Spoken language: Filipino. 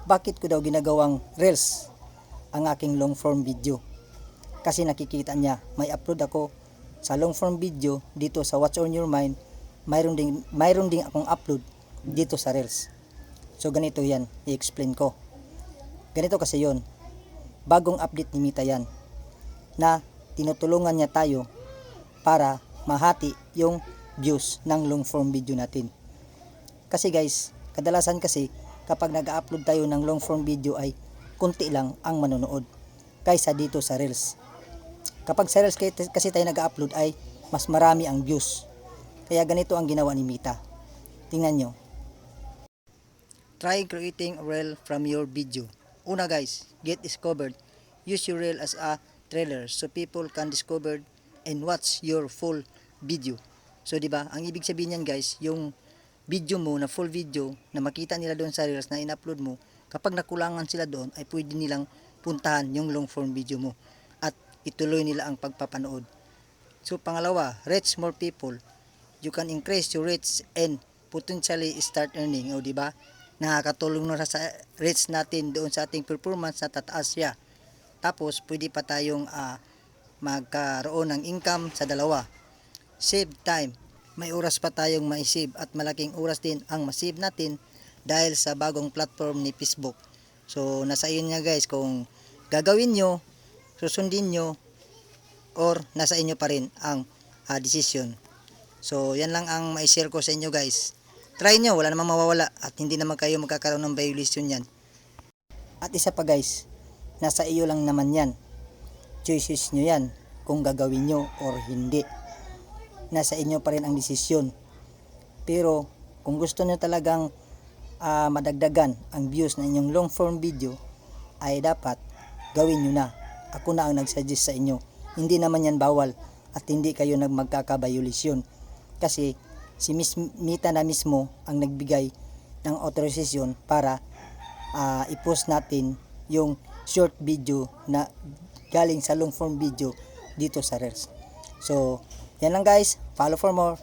bakit ko daw ginagawang reels ang aking long form video. Kasi nakikita niya, may upload ako sa long form video dito sa What's on Your Mind, mayroon ding akong upload dito sa reels. So ganito yan, i-explain ko. Ganito kasi yon, bagong update ni Mita yan, na tinutulungan niya tayo para mahati yung views ng long form video natin. Kasi guys, kadalasan kasi kapag nag-upload tayo ng long form video ay kunti lang ang manonood kaysa dito sa reels. Kapag sa reels kasi tayo nag-upload ay mas marami ang views. Kaya ganito ang ginawa ni Mita. Tingnan nyo. Try creating a reel from your video. Una guys, get discovered. Use your reel as a trailer so people can discover and watch your full video. So di ba, ang ibig sabihin niyan guys, yung video mo na full video na makita nila doon sa reels na in-upload mo, kapag nakulangan sila doon ay pwede nilang puntahan yung long form video mo at ituloy nila ang pagpapanood. So pangalawa, reach more people. You can increase your reach and potentially start earning. O di ba? Nakakatulong na sa reach natin doon sa ating performance na tataas siya. Tapos pwede pa tayong magkaroon ng income sa dalawa. Save time. May oras pa tayong ma-save at malaking oras din ang ma-save natin dahil sa bagong platform ni Facebook. So nasa iyo niya guys kung gagawin nyo, susundin nyo, or nasa inyo pa rin ang decision. So yan lang ang ma-share ko sa inyo guys. Try nyo, wala namang mawawala at hindi naman kayo magkakaroon ng violation yan. At isa pa guys, nasa iyo lang naman yan. Choices nyo yan kung gagawin nyo or hindi. Nasa inyo pa rin ang desisyon. Pero kung gusto nyo talagang madagdagan ang views na inyong long form video, ay dapat gawin nyo na. Ako na ang nagsuggest sa inyo. Hindi naman yan bawal at hindi kayo magkakabayulisyon. Kasi si Miss Mita na mismo ang nagbigay ng authorization para i-post natin yung short video na galing sa long form video dito sa reels. So yan lang guys, follow for more.